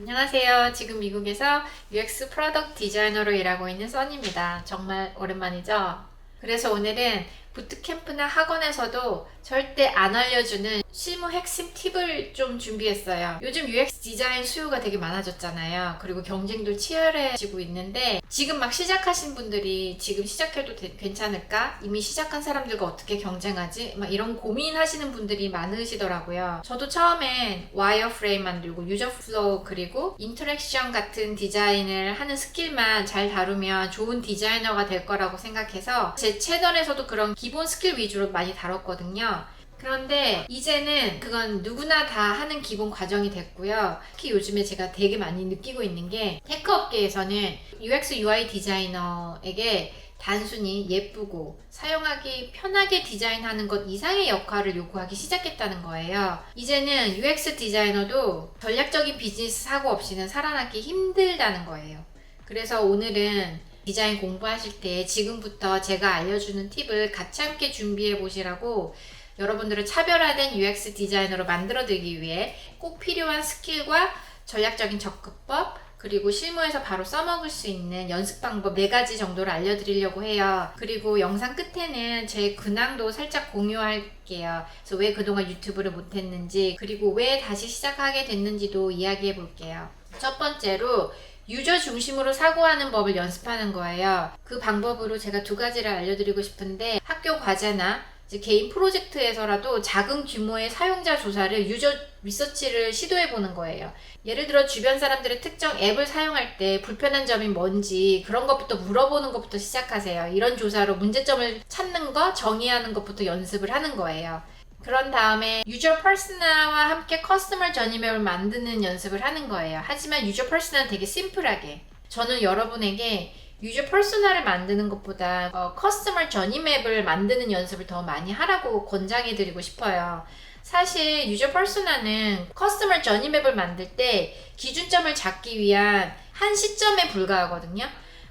안녕하세요. 지금 미국에서 UX 프로덕트 디자이너로 일하고 있는 써니입니다. 정말 오랜만이죠? 그래서 오늘은 부트캠프나 학원에서도 절대 안 알려주는 실무 핵심 팁을 좀 준비했어요. 요즘 UX 디자인 수요가 되게 많아졌잖아요. 그리고 경쟁도 치열해지고 있는데 지금 막 시작하신 분들이 지금 시작해도 괜찮을까? 이미 시작한 사람들과 어떻게 경쟁하지? 막 이런 고민하시는 분들이 많으시더라고요. 저도 처음엔 와이어프레임 만들고 유저 플로우 그리고 인터랙션 같은 디자인을 하는 스킬만 잘 다루면 좋은 디자이너가 될 거라고 생각해서 제 채널에서도 그런 기본 스킬 위주로 많이 다뤘거든요. 그런데 이제는 그건 누구나 다 하는 기본 과정이 됐고요. 특히 요즘에 제가 되게 많이 느끼고 있는 게 테크 업계에서는 UX UI 디자이너에게 단순히 예쁘고 사용하기 편하게 디자인하는 것 이상의 역할을 요구하기 시작했다는 거예요. 이제는 UX 디자이너도 전략적인 비즈니스 사고 없이는 살아남기 힘들다는 거예요. 그래서 오늘은 디자인 공부하실 때 지금부터 제가 알려주는 팁을 같이 함께 준비해 보시라고 여러분들을 차별화된 UX 디자이너로 만들어드리기 위해 꼭 필요한 스킬과 전략적인 접근법 그리고 실무에서 바로 써먹을 수 있는 연습 방법 4가지 정도를 알려드리려고 해요. 그리고 영상 끝에는 제 근황도 살짝 공유할게요. 그래서 왜 그동안 유튜브를 못했는지 그리고 왜 다시 시작하게 됐는지도 이야기해 볼게요. 첫 번째로 유저 중심으로 사고하는 법을 연습하는 거예요. 그 방법으로 제가 2가지를 알려드리고 싶은데 학교 과제나 이제 개인 프로젝트에서라도 작은 규모의 사용자 조사를 유저 리서치를 시도해 보는 거예요. 예를 들어 주변 사람들의 특정 앱을 사용할 때 불편한 점이 뭔지 그런 것부터 물어보는 것부터 시작하세요. 이런 조사로 문제점을 찾는 거, 정의하는 것부터 연습을 하는 거예요. 그런 다음에 유저 퍼스나와 함께 커스터머 저니 맵을 만드는 연습을 하는 거예요. 하지만 유저 퍼스나는 되게 심플하게 저는 여러분에게 유저 퍼스나를 만드는 것보다 커스터머 저니 맵을 만드는 연습을 더 많이 하라고 권장해 드리고 싶어요. 사실 유저 퍼스나는 커스터머 저니 맵을 만들 때 기준점을 잡기 위한 한 시점에 불과하거든요.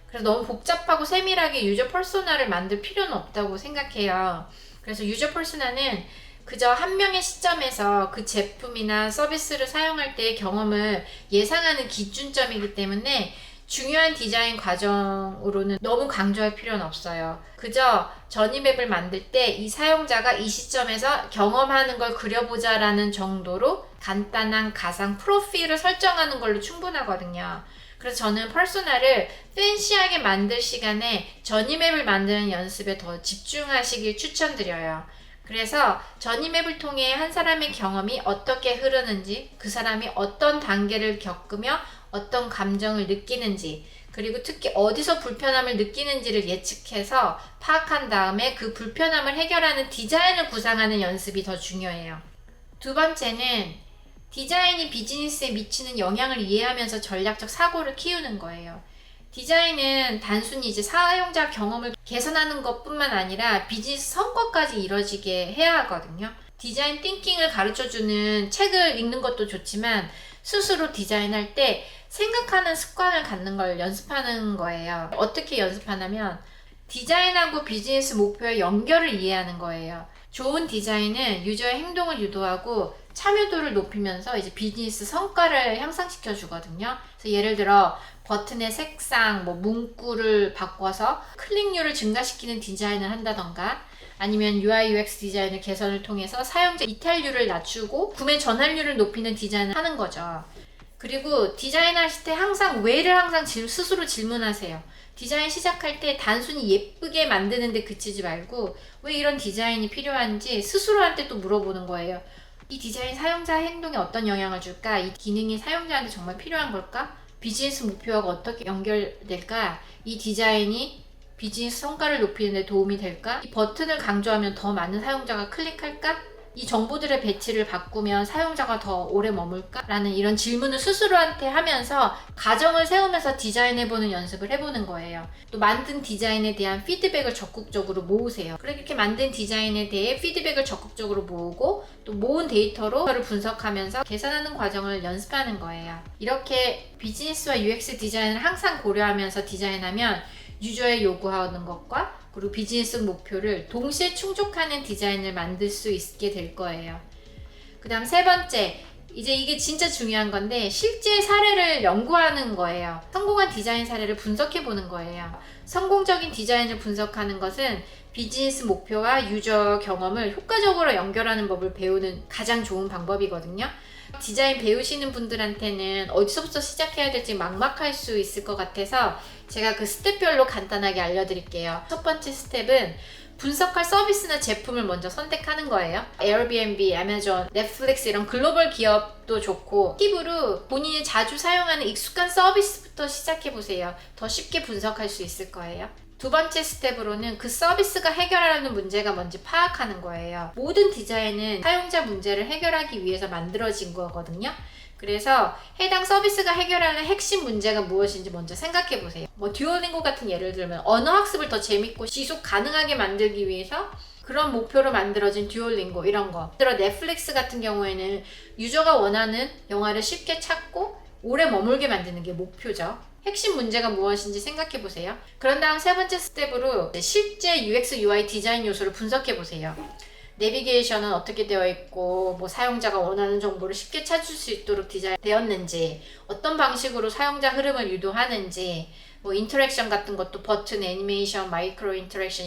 그래서 너무 복잡하고 세밀하게 유저 퍼스나를 만들 필요는 없다고 생각해요. 그래서 유저 퍼스나는 그저 한 명의 시점에서 그 제품이나 서비스를 사용할 때의 경험을 예상하는 기준점이기 때문에 중요한 디자인 과정으로는 너무 강조할 필요는 없어요. 그저 전이맵을 만들 때 이 사용자가 이 시점에서 경험하는 걸 그려보자 라는 정도로 간단한 가상 프로필을 설정하는 걸로 충분하거든요. 그래서 저는 퍼소나를 팬시하게 만들 시간에 전이맵을 만드는 연습에 더 집중하시길 추천드려요. 그래서 전이맵을 통해 한 사람의 경험이 어떻게 흐르는지, 그 사람이 어떤 단계를 겪으며 어떤 감정을 느끼는지, 그리고 특히 어디서 불편함을 느끼는지를 예측해서 파악한 다음에 그 불편함을 해결하는 디자인을 구상하는 연습이 더 중요해요. 2번째는 디자인이 비즈니스에 미치는 영향을 이해하면서 전략적 사고를 키우는 거예요. 디자인은 단순히 이제 사용자 경험을 개선하는 것뿐만 아니라 비즈니스 성과까지 이뤄지게 해야 하거든요. 디자인 띵킹을 가르쳐주는 책을 읽는 것도 좋지만 스스로 디자인할 때 생각하는 습관을 갖는 걸 연습하는 거예요. 어떻게 연습하냐면 디자인하고 비즈니스 목표의 연결을 이해하는 거예요. 좋은 디자인은 유저의 행동을 유도하고 참여도를 높이면서 이제 비즈니스 성과를 향상시켜 주거든요. 그래서 예를 들어 버튼의 색상, 문구를 바꿔서 클릭률을 증가시키는 디자인을 한다던가 아니면 UI UX 디자인의 개선을 통해서 사용자 이탈률을 낮추고 구매 전환율을 높이는 디자인을 하는 거죠. 그리고 디자인하실 때 항상 스스로 질문하세요. 디자인 시작할 때 단순히 예쁘게 만드는 데 그치지 말고 왜 이런 디자인이 필요한지 스스로한테 또 물어보는 거예요. 이 디자인 사용자 행동에 어떤 영향을 줄까? 이 기능이 사용자한테 정말 필요한 걸까? 비즈니스 목표와 어떻게 연결될까? 이 디자인이 비즈니스 성과를 높이는 데 도움이 될까? 이 버튼을 강조하면 더 많은 사용자가 클릭할까? 이 정보들의 배치를 바꾸면 사용자가 더 오래 머물까? 라는 이런 질문을 스스로한테 하면서 가정을 세우면서 디자인해보는 연습을 해보는 거예요. 또 만든 디자인에 대한 피드백을 적극적으로 모으세요. 그렇게 만든 디자인에 대해 피드백을 적극적으로 모으고 또 모은 데이터를 분석하면서 계산하는 과정을 연습하는 거예요. 이렇게 비즈니스와 UX 디자인을 항상 고려하면서 디자인하면 유저의 요구하는 것과 그리고 비즈니스 목표를 동시에 충족하는 디자인을 만들 수 있게 될 거예요. 그 다음 3번째, 이제 이게 진짜 중요한 건데 실제 사례를 연구하는 거예요. 성공한 디자인 사례를 분석해 보는 거예요. 성공적인 디자인을 분석하는 것은 비즈니스 목표와 유저 경험을 효과적으로 연결하는 법을 배우는 가장 좋은 방법이거든요. 디자인 배우시는 분들한테는 어디서부터 시작해야 될지 막막할 수 있을 것 같아서 제가 그 스텝별로 간단하게 알려드릴게요. 첫 번째 스텝은 분석할 서비스나 제품을 먼저 선택하는 거예요. 에어비앤비, 아마존, 넷플릭스 이런 글로벌 기업도 좋고 팁으로 본인이 자주 사용하는 익숙한 서비스부터 시작해보세요. 더 쉽게 분석할 수 있을 거예요. 두 번째 스텝으로는 그 서비스가 해결하는 문제가 뭔지 파악하는 거예요. 모든 디자인은 사용자 문제를 해결하기 위해서 만들어진 거거든요. 그래서 해당 서비스가 해결하는 핵심 문제가 무엇인지 먼저 생각해 보세요. 듀오링고 같은 예를 들면 언어 학습을 더 재밌고 지속 가능하게 만들기 위해서 그런 목표로 만들어진 듀오링고 이런 거. 예를 들어 넷플릭스 같은 경우에는 유저가 원하는 영화를 쉽게 찾고 오래 머물게 만드는 게 목표죠. 핵심 문제가 무엇인지 생각해 보세요. 그런 다음 세 번째 스텝으로 실제 UX, UI 디자인 요소를 분석해 보세요. 내비게이션은 어떻게 되어 있고 사용자가 원하는 정보를 쉽게 찾을 수 있도록 디자인되었는지, 어떤 방식으로 사용자 흐름을 유도하는지, 인터랙션 같은 것도 버튼, 애니메이션, 마이크로 인터랙션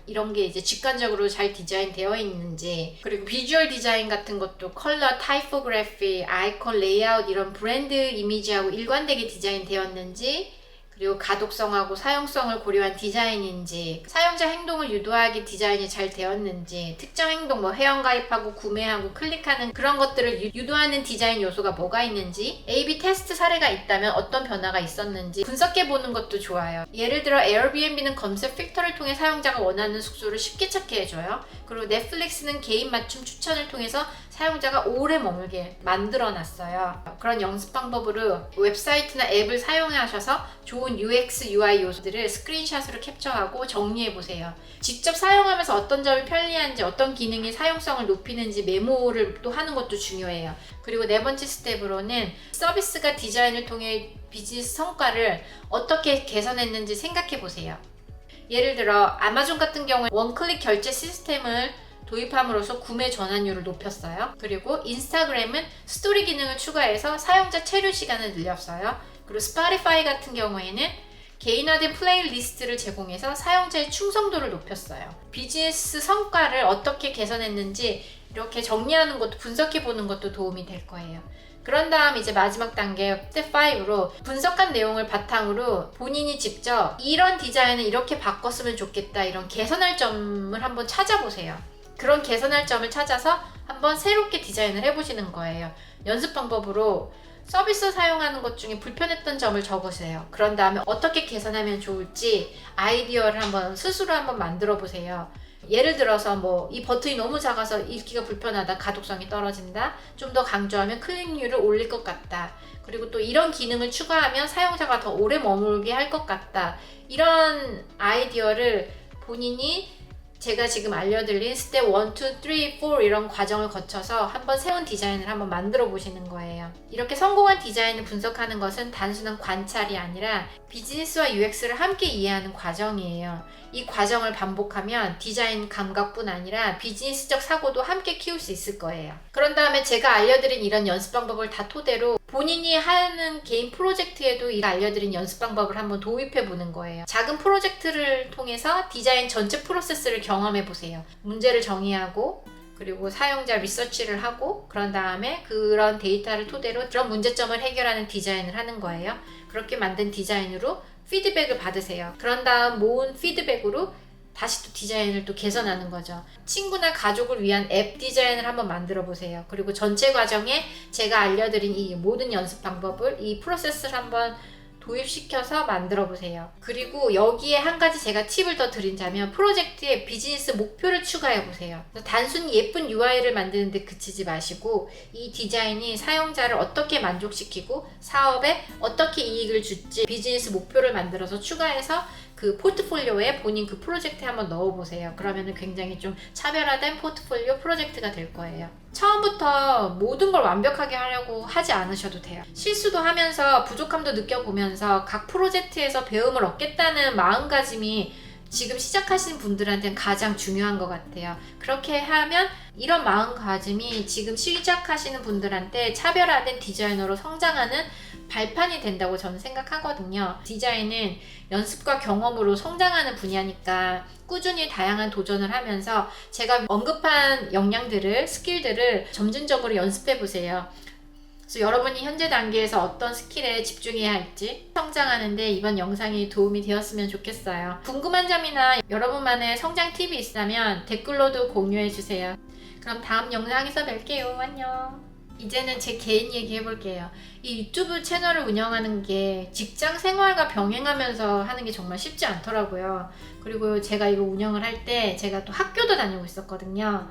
이런 게 이제 직관적으로 잘 디자인되어 있는지, 그리고 비주얼 디자인 같은 것도 컬러, 타이포그래피, 아이콘, 레이아웃 이런 브랜드 이미지하고 일관되게 디자인되었는지, 그리고 가독성하고 사용성을 고려한 디자인인지, 사용자 행동을 유도하게 디자인이 잘 되었는지, 특정 행동 회원가입하고 구매하고 클릭하는 그런 것들을 유도하는 디자인 요소가 뭐가 있는지, A/B 테스트 사례가 있다면 어떤 변화가 있었는지 분석해 보는 것도 좋아요. 예를 들어 에어비앤비는 검색 필터를 통해 사용자가 원하는 숙소를 쉽게 찾게 해줘요. 그리고 넷플릭스는 개인 맞춤 추천을 통해서 사용자가 오래 머물게 만들어 놨어요. 그런 연습 방법으로 웹사이트나 앱을 사용하셔서 좋은 UX, UI 요소들을 스크린샷으로 캡처하고 정리해 보세요. 직접 사용하면서 어떤 점이 편리한지, 어떤 기능이 사용성을 높이는지 메모를 또 하는 것도 중요해요. 그리고 네 번째 스텝으로는 서비스가 디자인을 통해 비즈니스 성과를 어떻게 개선했는지 생각해 보세요. 예를 들어 아마존 같은 경우에 원클릭 결제 시스템을 도입함으로써 구매 전환율을 높였어요. 그리고 인스타그램은 스토리 기능을 추가해서 사용자 체류 시간을 늘렸어요. 그리고 스포티파이 같은 경우에는 개인화된 플레이리스트를 제공해서 사용자의 충성도를 높였어요. 비즈니스 성과를 어떻게 개선했는지 이렇게 정리하는 것도, 분석해 보는 것도 도움이 될 거예요. 그런 다음 이제 마지막 단계 스텝 5로 분석한 내용을 바탕으로 본인이 직접 이런 디자인을 이렇게 바꿨으면 좋겠다, 이런 개선할 점을 한번 찾아보세요. 그런 개선할 점을 찾아서 한번 새롭게 디자인을 해보시는 거예요. 연습 방법으로 서비스 사용하는 것 중에 불편했던 점을 적으세요. 그런 다음에 어떻게 개선하면 좋을지 아이디어를 스스로 한번 만들어 보세요. 예를 들어서 이 버튼이 너무 작아서 읽기가 불편하다, 가독성이 떨어진다, 좀 더 강조하면 클릭률을 올릴 것 같다, 그리고 또 이런 기능을 추가하면 사용자가 더 오래 머물게 할 것 같다, 이런 아이디어를 본인이 제가 지금 알려드린 스텝 1, 2, 3, 4 이런 과정을 거쳐서 한번 새로운 디자인을 한번 만들어 보시는 거예요. 이렇게 성공한 디자인을 분석하는 것은 단순한 관찰이 아니라 비즈니스와 UX를 함께 이해하는 과정이에요. 이 과정을 반복하면 디자인 감각뿐 아니라 비즈니스적 사고도 함께 키울 수 있을 거예요. 그런 다음에 제가 알려드린 이런 연습 방법을 다 토대로 본인이 하는 개인 프로젝트에도 이 알려드린 연습 방법을 한번 도입해 보는 거예요. 작은 프로젝트를 통해서 디자인 전체 프로세스를 경험해 보세요. 문제를 정의하고, 그리고 사용자 리서치를 하고, 그런 다음에 그런 데이터를 토대로 그런 문제점을 해결하는 디자인을 하는 거예요. 그렇게 만든 디자인으로 피드백을 받으세요. 그런 다음 모은 피드백으로 다시 또 디자인을 또 개선하는 거죠. 친구나 가족을 위한 앱 디자인을 한번 만들어 보세요. 그리고 전체 과정에 제가 알려드린 이 모든 연습 방법을, 이 프로세스를 한번 도입시켜서 만들어 보세요. 그리고 여기에 한 가지 제가 팁을 더 드린다면 프로젝트에 비즈니스 목표를 추가해 보세요. 단순히 예쁜 UI를 만드는 데 그치지 마시고 이 디자인이 사용자를 어떻게 만족시키고 사업에 어떻게 이익을 줄지 비즈니스 목표를 만들어서 추가해서 그 포트폴리오에 본인 그 프로젝트에 한번 넣어보세요. 그러면 굉장히 좀 차별화된 포트폴리오 프로젝트가 될 거예요. 처음부터 모든 걸 완벽하게 하려고 하지 않으셔도 돼요. 실수도 하면서 부족함도 느껴보면서 각 프로젝트에서 배움을 얻겠다는 마음가짐이 지금 시작하시는 분들한테는 가장 중요한 것 같아요. 그렇게 하면 이런 마음가짐이 지금 시작하시는 분들한테 차별화된 디자이너로 성장하는 발판이 된다고 저는 생각하거든요. 디자인은 연습과 경험으로 성장하는 분야니까 꾸준히 다양한 도전을 하면서 제가 언급한 역량들을, 스킬들을 점진적으로 연습해 보세요. 그래서 여러분이 현재 단계에서 어떤 스킬에 집중해야 할지 성장하는데 이번 영상이 도움이 되었으면 좋겠어요. 궁금한 점이나 여러분만의 성장 팁이 있다면 댓글로도 공유해 주세요. 그럼 다음 영상에서 뵐게요. 안녕. 이제는 제 개인 얘기 해볼게요. 이 유튜브 채널을 운영하는 게 직장 생활과 병행하면서 하는 게 정말 쉽지 않더라고요. 그리고 제가 이거 운영을 할 때 제가 또 학교도 다니고 있었거든요.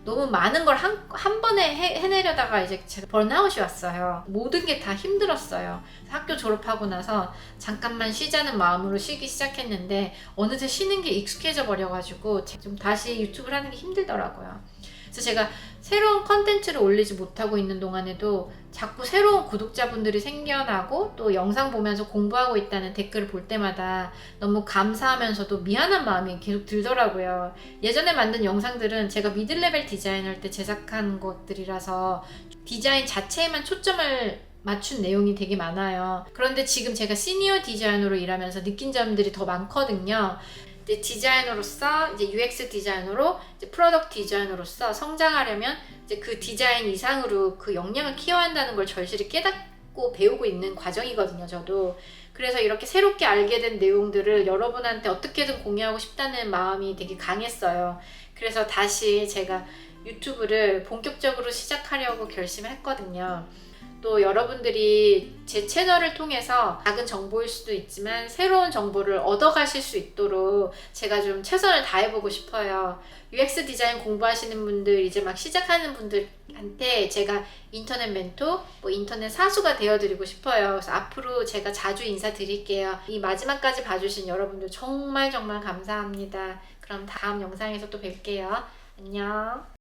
너무 많은 걸 한 번에 해내려다가 이제 제가 번아웃이 왔어요. 모든 게 다 힘들었어요. 학교 졸업하고 나서 잠깐만 쉬자는 마음으로 쉬기 시작했는데 어느새 쉬는 게 익숙해져 버려가지고 좀 다시 유튜브를 하는 게 힘들더라고요. 그래서 제가 새로운 컨텐츠를 올리지 못하고 있는 동안에도 자꾸 새로운 구독자분들이 생겨나고 또 영상 보면서 공부하고 있다는 댓글을 볼 때마다 너무 감사하면서도 미안한 마음이 계속 들더라고요. 예전에 만든 영상들은 제가 미들레벨 디자인할 때 제작한 것들이라서 디자인 자체에만 초점을 맞춘 내용이 되게 많아요. 그런데 지금 제가 시니어 디자이너로 일하면서 느낀 점들이 더 많거든요. 이제 디자이너로서, 이제 UX 디자이너로, 이제 프로덕트 디자이너로서 성장하려면 이제 그 디자인 이상으로 그 역량을 키워야 한다는 걸 절실히 깨닫고 배우고 있는 과정이거든요, 저도. 그래서 이렇게 새롭게 알게 된 내용들을 여러분한테 어떻게든 공유하고 싶다는 마음이 되게 강했어요. 그래서 다시 제가 유튜브를 본격적으로 시작하려고 결심했거든요. 또 여러분들이 제 채널을 통해서 작은 정보일 수도 있지만 새로운 정보를 얻어가실 수 있도록 제가 좀 최선을 다해보고 싶어요. UX 디자인 공부하시는 분들, 이제 막 시작하는 분들한테 제가 인터넷 멘토, 인터넷 사수가 되어드리고 싶어요. 그래서 앞으로 제가 자주 인사드릴게요. 이 마지막까지 봐주신 여러분들 정말 정말 감사합니다. 그럼 다음 영상에서 또 뵐게요. 안녕.